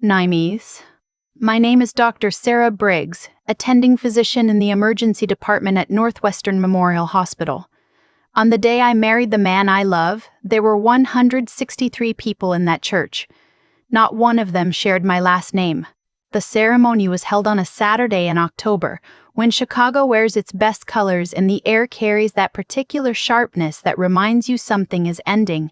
Nimes. My name is Dr. Sarah Briggs, attending physician in the emergency department at Northwestern Memorial Hospital. On the day I married the man I love, there were 163 people in that church. Not one of them shared my last name. The ceremony was held on a Saturday in October, when Chicago wears its best colors and the air carries that particular sharpness that reminds you something is ending.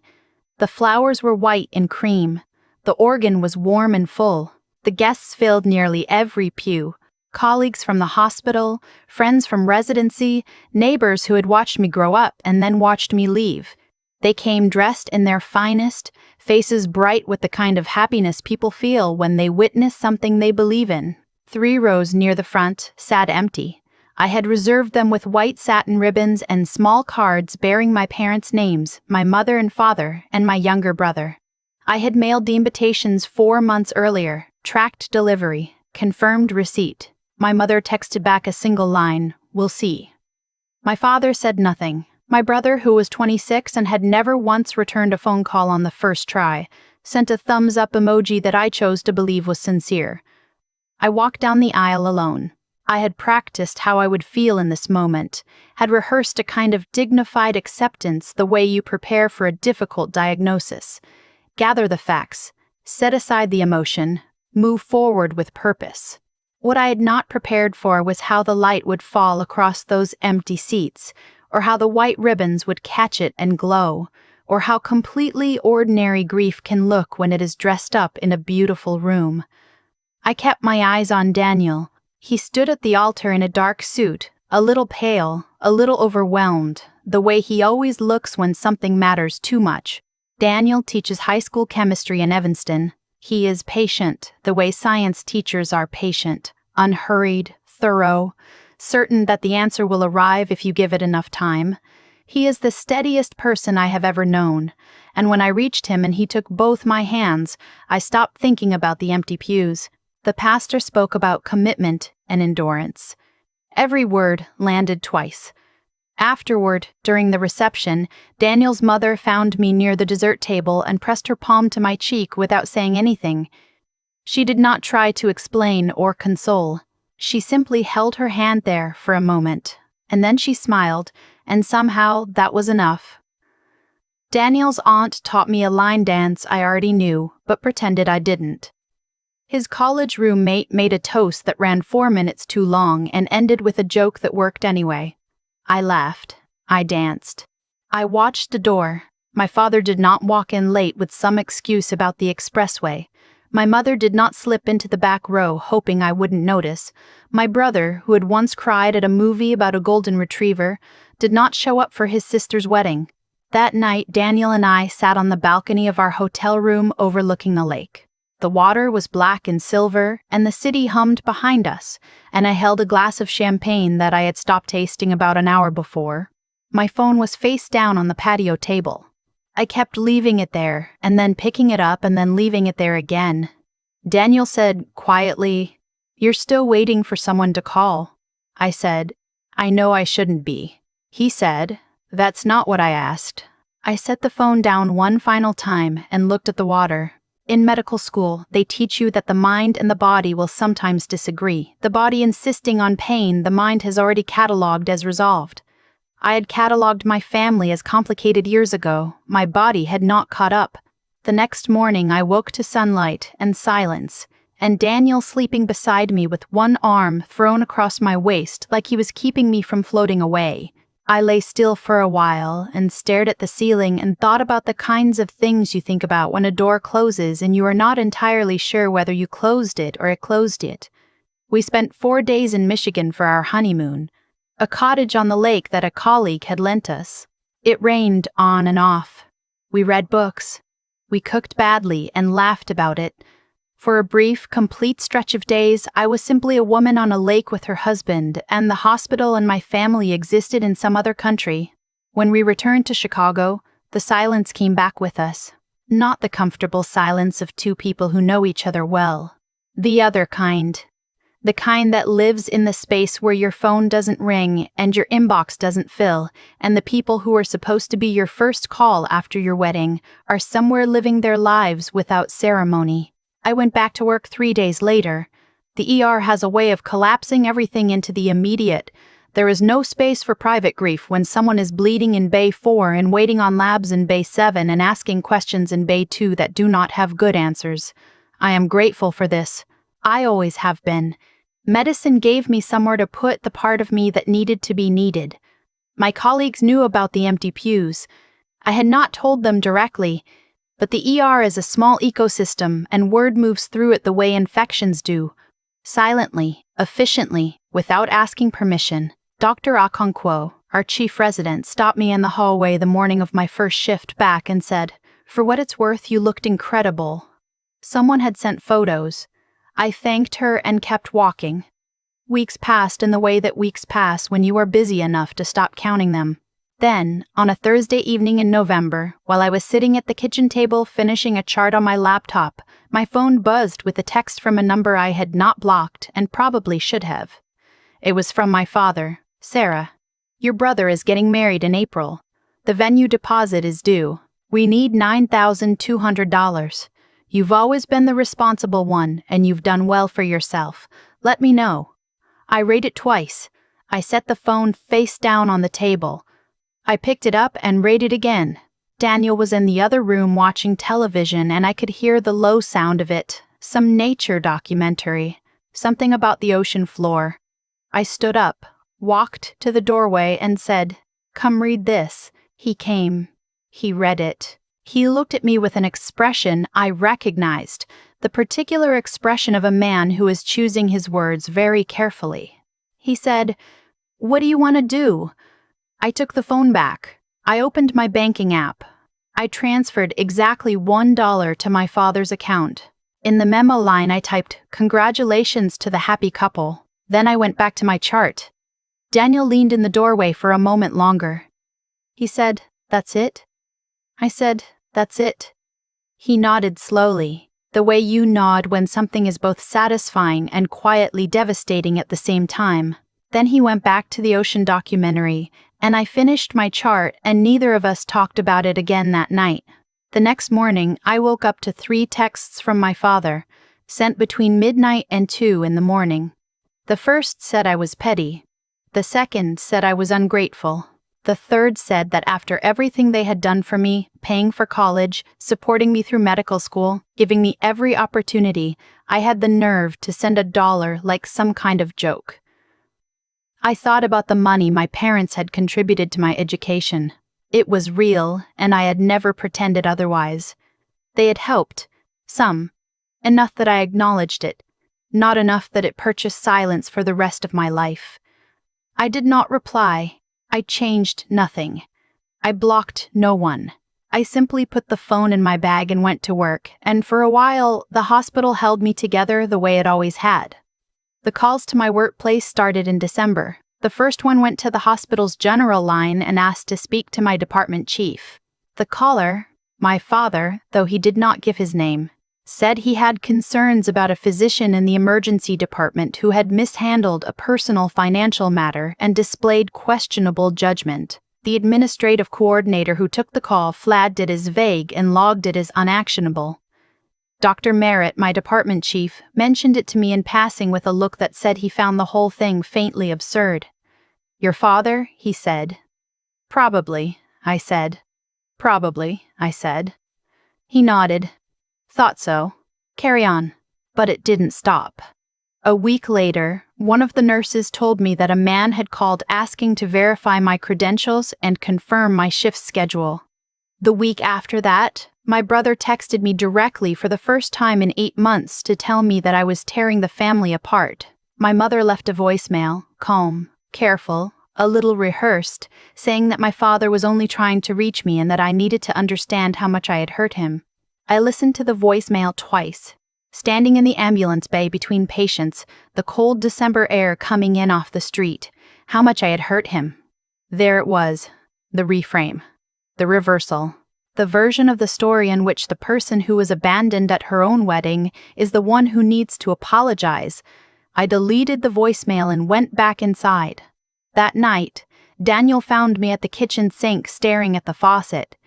The flowers were white and cream. The organ was warm and full. The guests filled nearly every pew. Colleagues from the hospital, friends from residency, neighbors who had watched me grow up and then watched me leave. They came dressed in their finest, faces bright with the kind of happiness people feel when they witness something they believe in. 3 rows near the front sat empty. I had reserved them with white satin ribbons and small cards bearing my parents' names, my mother and father, and my younger brother. I had mailed the invitations 4 months earlier, tracked delivery, confirmed receipt. My mother texted back a single line, "We'll see." My father said nothing. My brother, who was 26 and had never once returned a phone call on the first try, sent a thumbs-up emoji that I chose to believe was sincere. I walked down the aisle alone. I had practiced how I would feel in this moment, had rehearsed a kind of dignified acceptance the way you prepare for a difficult diagnosis. Gather the facts, set aside the emotion, move forward with purpose. What I had not prepared for was how the light would fall across those empty seats, or how the white ribbons would catch it and glow, or how completely ordinary grief can look when it is dressed up in a beautiful room. I kept my eyes on Daniel. He stood at the altar in a dark suit, a little pale, a little overwhelmed, the way he always looks when something matters too much. Daniel teaches high school chemistry in Evanston. He is patient, the way science teachers are patient, unhurried, thorough, certain that the answer will arrive if you give it enough time. He is the steadiest person I have ever known, and when I reached him and he took both my hands, I stopped thinking about the empty pews. The pastor spoke about commitment and endurance. Every word landed twice. Afterward, during the reception, Daniel's mother found me near the dessert table and pressed her palm to my cheek without saying anything. She did not try to explain or console. She simply held her hand there for a moment, and then she smiled, and somehow that was enough. Daniel's aunt taught me a line dance I already knew, but pretended I didn't. His college roommate made a toast that ran 4 minutes too long and ended with a joke that worked anyway. I laughed. I danced. I watched the door. My father did not walk in late with some excuse about the expressway. My mother did not slip into the back row hoping I wouldn't notice. My brother, who had once cried at a movie about a golden retriever, did not show up for his sister's wedding. That night, Daniel and I sat on the balcony of our hotel room overlooking the lake. The water was black and silver, and the city hummed behind us, and I held a glass of champagne that I had stopped tasting about an hour before. My phone was face down on the patio table. I kept leaving it there, and then picking it up and then leaving it there again. Daniel said, quietly, "You're still waiting for someone to call." I said, "I know I shouldn't be." He said, "That's not what I asked." I set the phone down one final time and looked at the water. In medical school, they teach you that the mind and the body will sometimes disagree. The body insisting on pain the mind has already catalogued as resolved. I had catalogued my family as complicated years ago. My body had not caught up. The next morning I woke to sunlight and silence, and Daniel sleeping beside me with one arm thrown across my waist like he was keeping me from floating away. I lay still for a while and stared at the ceiling and thought about the kinds of things you think about when a door closes and you are not entirely sure whether you closed it or it closed it. We spent 4 days in Michigan for our honeymoon, a cottage on the lake that a colleague had lent us. It rained on and off. We read books. We cooked badly and laughed about it. For a brief, complete stretch of days, I was simply a woman on a lake with her husband, and the hospital and my family existed in some other country. When we returned to Chicago, the silence came back with us. Not the comfortable silence of 2 people who know each other well. The other kind. The kind that lives in the space where your phone doesn't ring and your inbox doesn't fill, and the people who are supposed to be your first call after your wedding are somewhere living their lives without ceremony. I went back to work 3 days later. The ER has a way of collapsing everything into the immediate. There is no space for private grief when someone is bleeding in Bay 4 and waiting on labs in Bay 7 and asking questions in Bay 2 that do not have good answers. I am grateful for this. I always have been. Medicine gave me somewhere to put the part of me that needed to be needed. My colleagues knew about the empty pews. I had not told them directly, but the ER is a small ecosystem and word moves through it the way infections do. Silently, efficiently, without asking permission. Dr. Okonkwo, our chief resident, stopped me in the hallway the morning of my first shift back and said, "For what it's worth, you looked incredible." Someone had sent photos. I thanked her and kept walking. Weeks passed in the way that weeks pass when you are busy enough to stop counting them. Then, on a Thursday evening in November, while I was sitting at the kitchen table finishing a chart on my laptop, my phone buzzed with a text from a number I had not blocked and probably should have. It was from my father. "Sarah, your brother is getting married in April. The venue deposit is due. We need $9,200. You've always been the responsible one, and you've done well for yourself. Let me know." I read it twice. I set the phone face down on the table. I picked it up and read it again. Daniel was in the other room watching television, and I could hear the low sound of it. Some nature documentary. Something about the ocean floor. I stood up, walked to the doorway, and said, "Come read this." He came. He read it. He looked at me with an expression I recognized, the particular expression of a man who is choosing his words very carefully. He said, "What do you want to do?" I took the phone back. I opened my banking app. I transferred exactly $1 to my father's account. In the memo line, I typed, "Congratulations to the happy couple." Then I went back to my chart. Daniel leaned in the doorway for a moment longer. He said, "That's it?" I said, "That's it." He nodded slowly, the way you nod when something is both satisfying and quietly devastating at the same time. Then he went back to the ocean documentary, and I finished my chart, and neither of us talked about it again that night. The next morning, I woke up to 3 texts from my father, sent between midnight and 2 in the morning. The first said I was petty. The second said I was ungrateful. The third said that after everything they had done for me, paying for college, supporting me through medical school, giving me every opportunity, I had the nerve to send $1 like some kind of joke. I thought about the money my parents had contributed to my education. It was real, and I had never pretended otherwise. They had helped. Some. Enough that I acknowledged it. Not enough that it purchased silence for the rest of my life. I did not reply. I changed nothing. I blocked no one. I simply put the phone in my bag and went to work, and for a while, the hospital held me together the way it always had. The calls to my workplace started in December. The first one went to the hospital's general line and asked to speak to my department chief. The caller, my father, though he did not give his name, said he had concerns about a physician in the emergency department who had mishandled a personal financial matter and displayed questionable judgment. The administrative coordinator who took the call flagged it as vague and logged it as unactionable. Dr. Merritt, my department chief, mentioned it to me in passing with a look that said he found the whole thing faintly absurd. "Your father?" he said. "Probably," I said. "Probably," I said. He nodded. "Thought so. Carry on." But it didn't stop. A week later, one of the nurses told me that a man had called asking to verify my credentials and confirm my shift schedule. The week after that, my brother texted me directly for the first time in 8 months to tell me that I was tearing the family apart. My mother left a voicemail, calm, careful, a little rehearsed, saying that my father was only trying to reach me and that I needed to understand how much I had hurt him. I listened to the voicemail twice. Standing in the ambulance bay between patients, the cold December air coming in off the street, how much I had hurt him. There it was, the reframe, the reversal, the version of the story in which the person who was abandoned at her own wedding is the one who needs to apologize. I deleted the voicemail and went back inside. That night, Daniel found me at the kitchen sink staring at the faucet.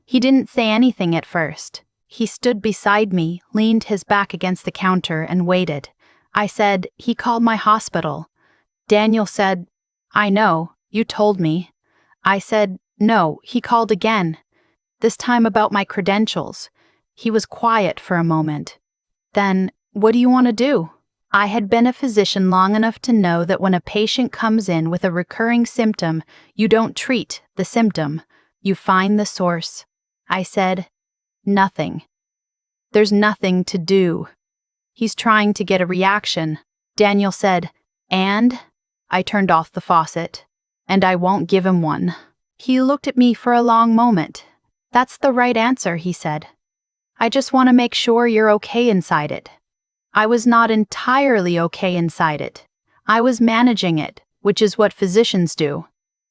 He didn't say anything at first. He stood beside me, leaned his back against the counter, and waited. I said, "He called my hospital." Daniel said, "I know, you told me." I said, "No, he called again. This time about my credentials." He was quiet for a moment. Then, "What do you want to do?" I had been a physician long enough to know that when a patient comes in with a recurring symptom, you don't treat the symptom, you find the source. I said, "Nothing. There's nothing to do. He's trying to get a reaction." Daniel said, "And?" I turned off the faucet. "And I won't give him one." He looked at me for a long moment. "That's the right answer," he said. "I just want to make sure you're okay inside it." I was not entirely okay inside it. I was managing it, which is what physicians do.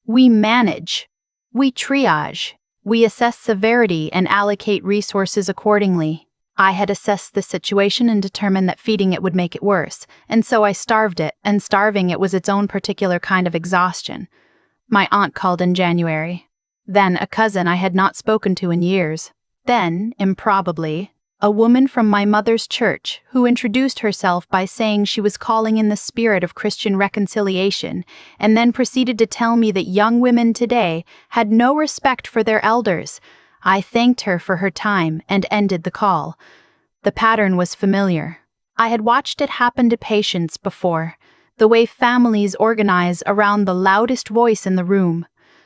We manage. We triage. We assess severity and allocate resources accordingly. I had assessed the situation and determined that feeding it would make it worse, and so I starved it, and starving it was its own particular kind of exhaustion. My aunt called in January. Then a cousin I had not spoken to in years. Then, improbably, a woman from my mother's church who introduced herself by saying she was calling in the spirit of Christian reconciliation, and then proceeded to tell me that young women today had no respect for their elders. I thanked her for her time and ended the call. The pattern was familiar. I had watched it happen to patients before, the way families organize around the loudest voice in the room,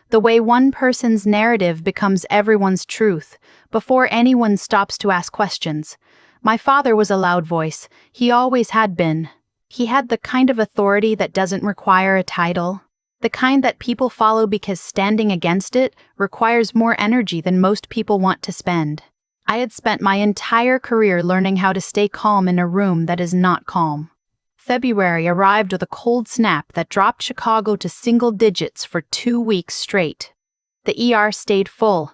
the way one person's narrative becomes everyone's truth, before anyone stops to ask questions. My father was a loud voice. He always had been. He had the kind of authority that doesn't require a title, the kind that people follow because standing against it requires more energy than most people want to spend. I had spent my entire career learning how to stay calm in a room that is not calm. February arrived with a cold snap that dropped Chicago to single digits for 2 weeks straight. The ER stayed full.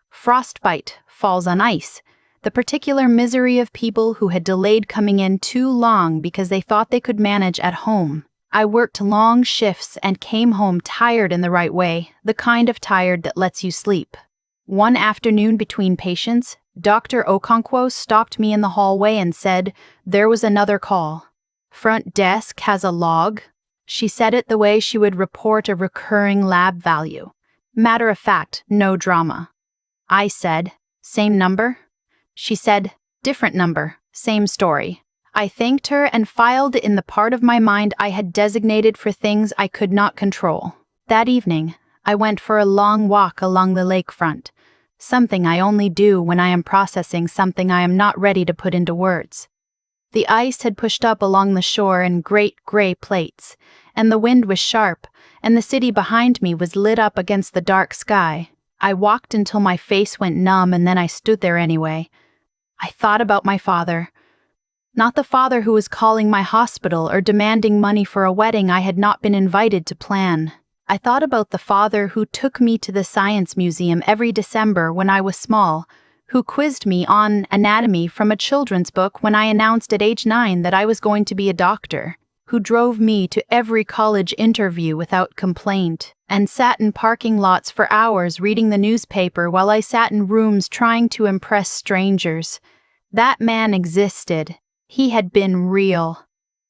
Frostbite falls on ice, the particular misery of people who had delayed coming in too long because they thought they could manage at home. I worked long shifts and came home tired in the right way, the kind of tired that lets you sleep. One afternoon between patients, Dr. Okonkwo stopped me in the hallway and said, "There was another call. Front desk has a log." She said it the way she would report a recurring lab value. Matter of fact, no drama. I said, "Same number?" She said, "Different number, same story." I thanked her and filed it in the part of my mind I had designated for things I could not control. That evening, I went for a long walk along the lakefront, something I only do when I am processing something I am not ready to put into words. The ice had pushed up along the shore in great gray plates, and the wind was sharp, and the city behind me was lit up against the dark sky. I walked until my face went numb, and then I stood there anyway. I thought about my father. Not the father who was calling my hospital or demanding money for a wedding I had not been invited to plan. I thought about the father who took me to the science museum every December when I was small, who quizzed me on anatomy from a children's book when I announced at age 9 that I was going to be a doctor, who drove me to every college interview without complaint, and sat in parking lots for hours reading the newspaper while I sat in rooms trying to impress strangers. That man existed. He had been real.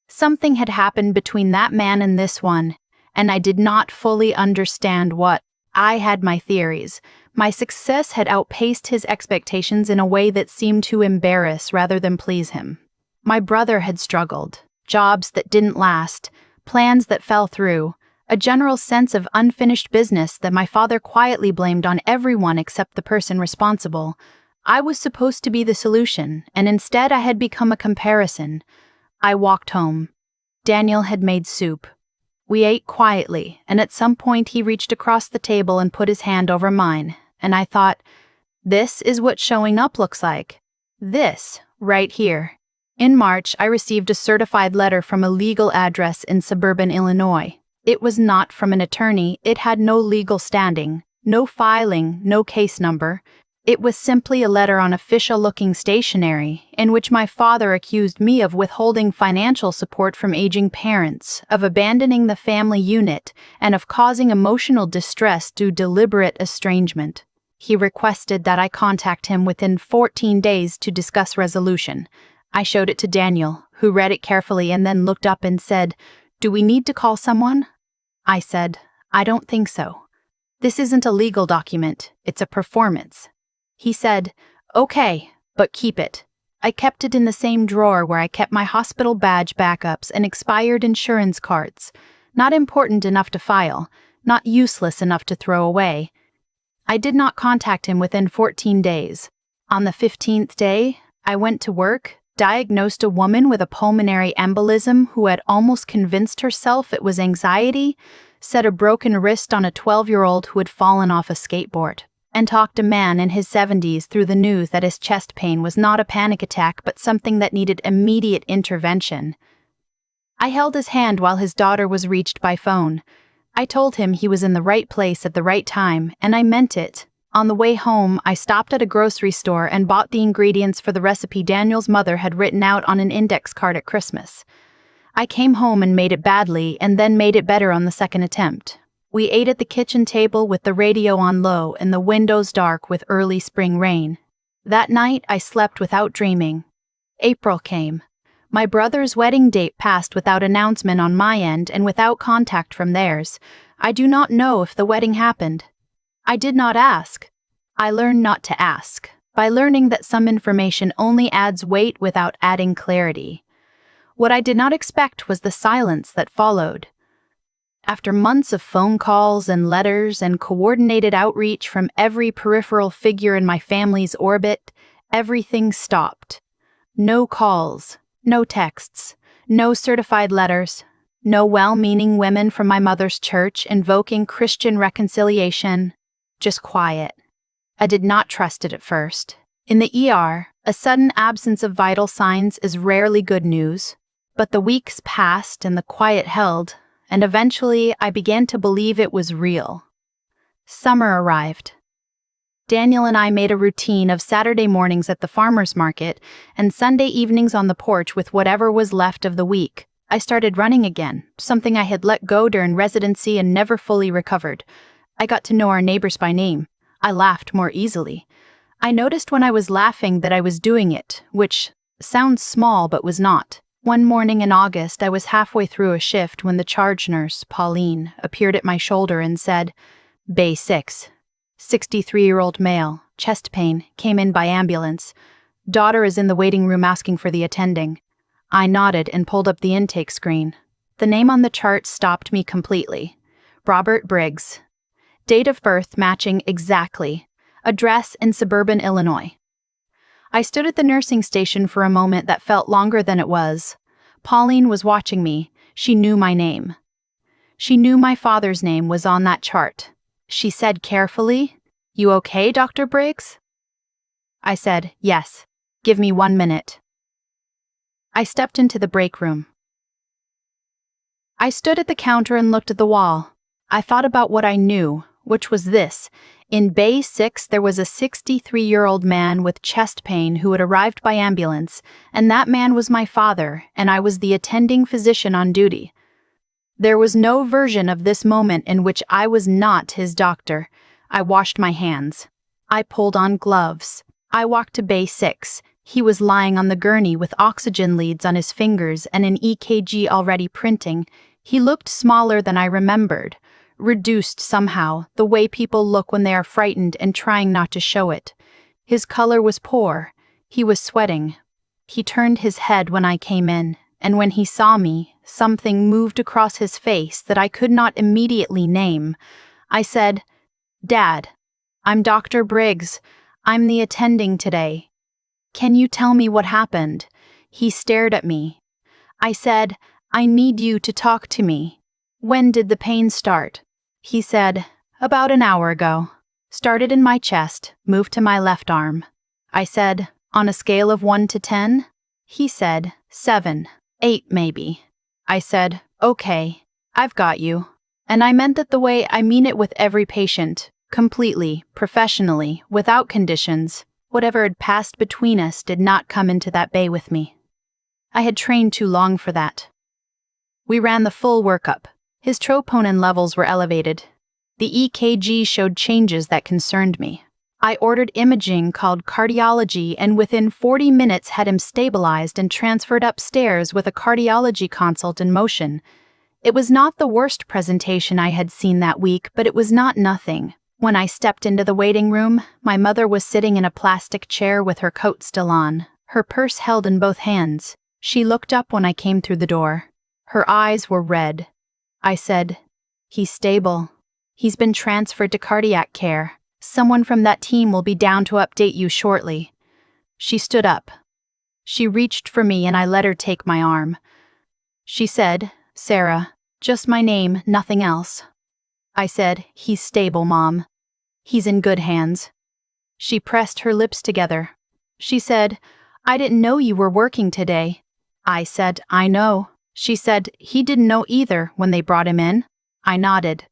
Something had happened between that man and this one, and I did not fully understand what. I had my theories. My success had outpaced his expectations in a way that seemed to embarrass rather than please him. My brother had struggled. Jobs that didn't last, plans that fell through, a general sense of unfinished business that my father quietly blamed on everyone except the person responsible. I was supposed to be the solution, and instead I had become a comparison. I walked home. Daniel had made soup. We ate quietly, and at some point he reached across the table and put his hand over mine, and I thought, this is what showing up looks like. This, right here. In March, I received a certified letter from a legal address in suburban Illinois. It was not from an attorney. It had no legal standing, no filing, no case number. It was simply a letter on official-looking stationery, in which my father accused me of withholding financial support from aging parents, of abandoning the family unit, and of causing emotional distress through deliberate estrangement. He requested that I contact him within 14 days to discuss resolution. I showed it to Daniel, who read it carefully and then looked up and said, "Do we need to call someone?" I said, "I don't think so. This isn't a legal document, it's a performance." He said, "Okay, but keep it." I kept it in the same drawer where I kept my hospital badge backups and expired insurance cards. Not important enough to file, not useless enough to throw away. I did not contact him within 14 days. On the 15th day, I went to work, diagnosed a woman with a pulmonary embolism who had almost convinced herself it was anxiety, set a broken wrist on a 12-year-old who had fallen off a skateboard, and talked a man in his 70s through the news that his chest pain was not a panic attack but something that needed immediate intervention. I held his hand while his daughter was reached by phone. I told him he was in the right place at the right time, and I meant it. On the way home, I stopped at a grocery store and bought the ingredients for the recipe Daniel's mother had written out on an index card at Christmas. I came home and made it badly, and then made it better on the second attempt. We ate at the kitchen table with the radio on low and the windows dark with early spring rain. That night, I slept without dreaming. April came. My brother's wedding date passed without announcement on my end and without contact from theirs. I do not know if the wedding happened. I did not ask. I learned not to ask, by learning that some information only adds weight without adding clarity. What I did not expect was the silence that followed. After months of phone calls and letters and coordinated outreach from every peripheral figure in my family's orbit, everything stopped. No calls, no texts, no certified letters, no well-meaning women from my mother's church invoking Christian reconciliation, just quiet. I did not trust it at first. In the ER, a sudden absence of vital signs is rarely good news, but the weeks passed and the quiet held, and eventually I began to believe it was real. Summer arrived. Daniel and I made a routine of Saturday mornings at the farmer's market and Sunday evenings on the porch with whatever was left of the week. I started running again, something I had let go during residency and never fully recovered. I got to know our neighbors by name. I laughed more easily. I noticed when I was laughing that I was doing it, which sounds small but was not. One morning in August, I was halfway through a shift when the charge nurse, Pauline, appeared at my shoulder and said, "Bay 6. 63-year-old male, chest pain, came in by ambulance. Daughter is in the waiting room asking for the attending." I nodded and pulled up the intake screen. The name on the chart stopped me completely. Robert Briggs. Date of birth matching exactly. Address in suburban Illinois. I stood at the nursing station for a moment that felt longer than it was. Pauline was watching me. She knew my name. She knew my father's name was on that chart. She said carefully, "You okay, Dr. Briggs?" I said, "Yes. Give me 1 minute." I stepped into the break room. I stood at the counter and looked at the wall. I thought about what I knew, which was this. In Bay 6, there was a 63-year-old man with chest pain who had arrived by ambulance, and that man was my father, and I was the attending physician on duty. There was no version of this moment in which I was not his doctor. I washed my hands. I pulled on gloves. I walked to Bay 6. He was lying on the gurney with oxygen leads on his fingers and an EKG already printing. He looked smaller than I remembered. Reduced somehow, the way people look when they are frightened and trying not to show it. His color was poor. He was sweating. He turned his head when I came in, and when he saw me, something moved across his face that I could not immediately name. I said, "Dad, I'm Dr. Briggs. I'm the attending today. Can you tell me what happened?" He stared at me. I said, "I need you to talk to me. When did the pain start?" He said, "About an hour ago. Started in my chest, moved to my left arm." I said, "On a scale of 1 to 10? He said, 7, 8 maybe. I said, "Okay, I've got you." And I meant that the way I mean it with every patient, completely, professionally, without conditions. Whatever had passed between us did not come into that bay with me. I had trained too long for that. We ran the full workup. His troponin levels were elevated. The EKG showed changes that concerned me. I ordered imaging called cardiology and within 40 minutes had him stabilized and transferred upstairs with a cardiology consult in motion. It was not the worst presentation I had seen that week, but it was not nothing. When I stepped into the waiting room, my mother was sitting in a plastic chair with her coat still on, her purse held in both hands. She looked up when I came through the door. Her eyes were red. I said, "He's stable. He's been transferred to cardiac care. Someone from that team will be down to update you shortly." She stood up. She reached for me and I let her take my arm. She said, "Sarah, just my name, nothing else." I said, "He's stable, Mom. He's in good hands." She pressed her lips together. She said, "I didn't know you were working today." I said, "I know." She said, "He didn't know either when they brought him in." I nodded.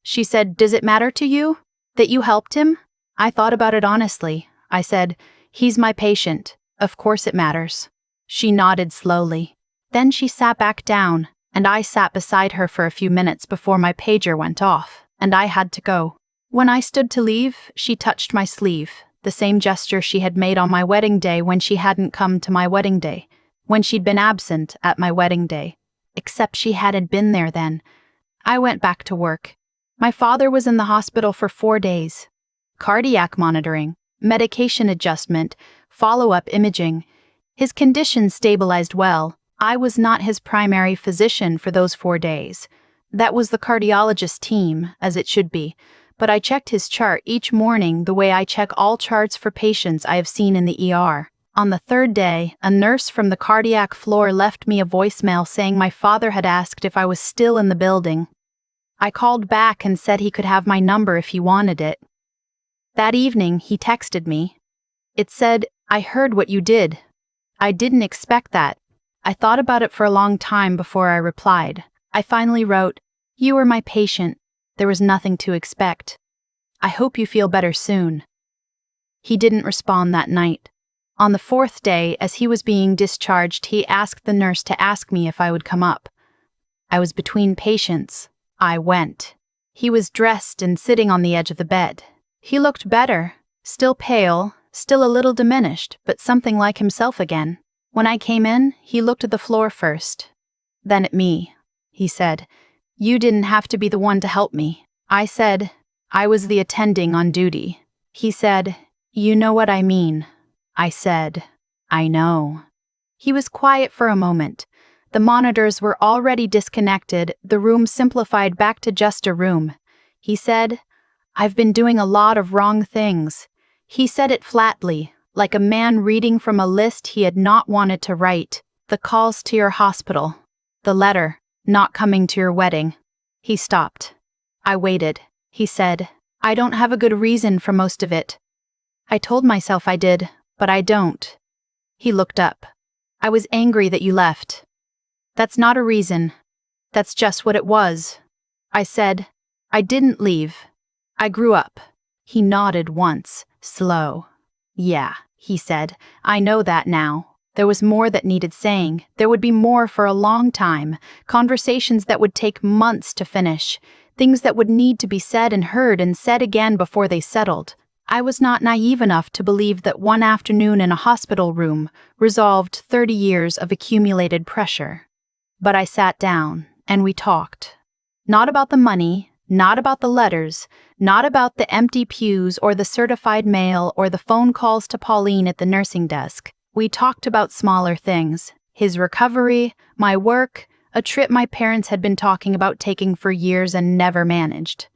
She said, "Does it matter to you that you helped him?" I thought about it honestly. I said, "He's my patient. Of course it matters." She nodded slowly. Then she sat back down, and I sat beside her for a few minutes before my pager went off, and I had to go. When I stood to leave, she touched my sleeve, the same gesture she had made on my wedding day when she hadn't come to my wedding day, when she'd been absent at my wedding day. Except she hadn't been there then. I went back to work. My father was in the hospital for 4 days. Cardiac monitoring, medication adjustment, follow-up imaging. His condition stabilized well. I was not his primary physician for those 4 days. That was the cardiologist team, as it should be. But I checked his chart each morning the way I check all charts for patients I have seen in the ER. On the 3rd day, a nurse from the cardiac floor left me a voicemail saying my father had asked if I was still in the building. I called back and said he could have my number if he wanted it. That evening, he texted me. It said, "I heard what you did." I didn't expect that. I thought about it for a long time before I replied. I finally wrote, "You were my patient. There was nothing to expect. I hope you feel better soon." He didn't respond that night. On the 4th day, as he was being discharged, he asked the nurse to ask me if I would come up. I was between patients. I went. He was dressed and sitting on the edge of the bed. He looked better, still pale, still a little diminished, but something like himself again. When I came in, he looked at the floor first, then at me. He said, "You didn't have to be the one to help me." I said, "I was the attending on duty." He said, "You know what I mean." I said, "I know." He was quiet for a moment. The monitors were already disconnected, the room simplified back to just a room. He said, "I've been doing a lot of wrong things." He said it flatly, like a man reading from a list he had not wanted to write. The calls to your hospital. The letter, not coming to your wedding. He stopped. I waited. He said, "I don't have a good reason for most of it." I told myself I did, but I don't. He looked up. "I was angry that you left." "That's not a reason. That's just what it was." I said, "I didn't leave. I grew up." He nodded once, slow. "Yeah," he said, "I know that now." There was more that needed saying. There would be more for a long time. Conversations that would take months to finish. Things that would need to be said and heard and said again before they settled. I was not naive enough to believe that one afternoon in a hospital room resolved 30 years of accumulated pressure. But I sat down, and we talked. Not about the money, not about the letters, not about the empty pews or the certified mail or the phone calls to Pauline at the nursing desk. We talked about smaller things. His recovery, my work, a trip my parents had been talking about taking for years and never managed.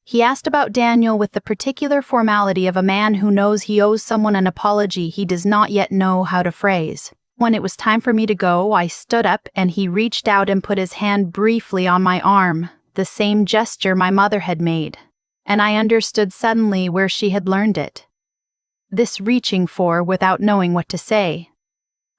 He asked about Daniel with the particular formality of a man who knows he owes someone an apology he does not yet know how to phrase. When it was time for me to go, I stood up and he reached out and put his hand briefly on my arm, the same gesture my mother had made. And I understood suddenly where she had learned it. This reaching for without knowing what to say.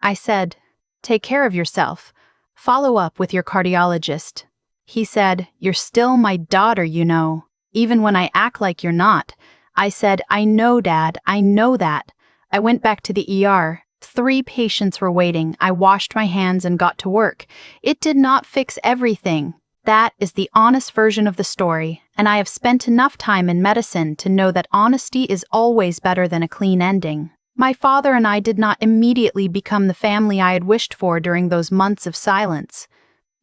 I said, "Take care of yourself. Follow up with your cardiologist." He said, "You're still my daughter, you know, even when I act like you're not." I said, "I know, Dad, I know that." I went back to the ER. 3 patients were waiting. I washed my hands and got to work. It did not fix everything, That is the honest version of the story, and I have spent enough time in medicine to know that honesty is always better than a clean ending. My father and I did not immediately become the family I had wished for during those months of silence.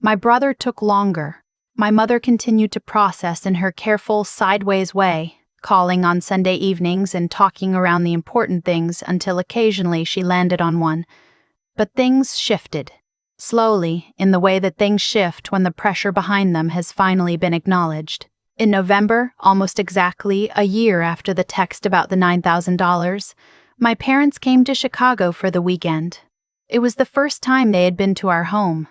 My brother took longer. My mother continued to process in her careful, sideways way, calling on Sunday evenings and talking around the important things until occasionally she landed on one. But things shifted. Slowly, in the way that things shift when the pressure behind them has finally been acknowledged. In November, almost exactly a year after the text about the $9,000, my parents came to Chicago for the weekend. It was the first time they had been to our home.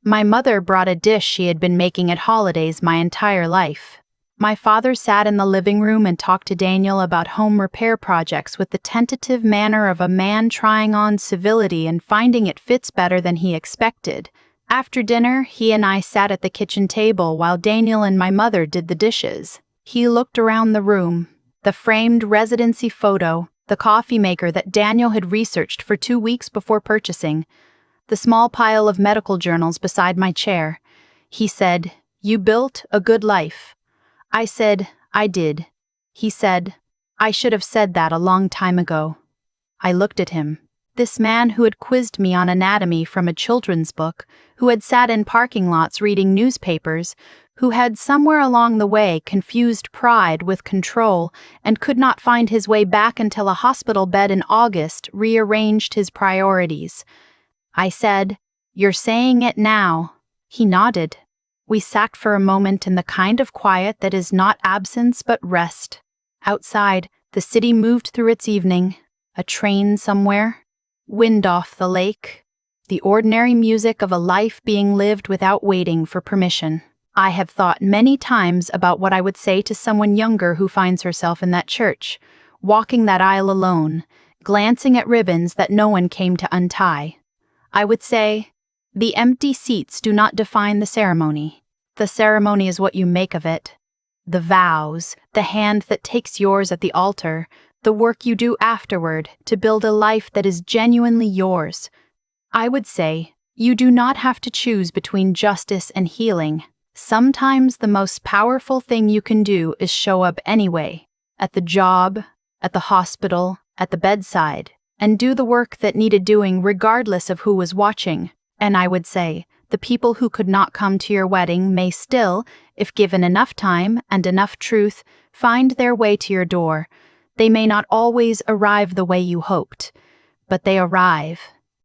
My mother brought a dish she had been making at holidays my entire life. My father sat in the living room and talked to Daniel about home repair projects with the tentative manner of a man trying on civility and finding it fits better than he expected. After dinner, he and I sat at the kitchen table while Daniel and my mother did the dishes. He looked around the room. The framed residency photo, the coffee maker that Daniel had researched for 2 weeks before purchasing, the small pile of medical journals beside my chair. He said, "You built a good life." I said, "I did." He said, "I should have said that a long time ago." I looked at him. This man who had quizzed me on anatomy from a children's book, who had sat in parking lots reading newspapers, who had somewhere along the way confused pride with control and could not find his way back until a hospital bed in August rearranged his priorities. I said, "You're saying it now." He nodded. We sat for a moment in the kind of quiet that is not absence but rest. Outside, the city moved through its evening. A train somewhere. Wind off the lake. The ordinary music of a life being lived without waiting for permission. I have thought many times about what I would say to someone younger who finds herself in that church, walking that aisle alone, glancing at ribbons that no one came to untie. I would say, the empty seats do not define the ceremony. The ceremony is what you make of it. The vows, the hand that takes yours at the altar, the work you do afterward to build a life that is genuinely yours. I would say, you do not have to choose between justice and healing. Sometimes the most powerful thing you can do is show up anyway, at the job, at the hospital, at the bedside, and do the work that needed doing regardless of who was watching. And I would say, the people who could not come to your wedding may still, if given enough time and enough truth, find their way to your door. They may not always arrive the way you hoped, but they arrive.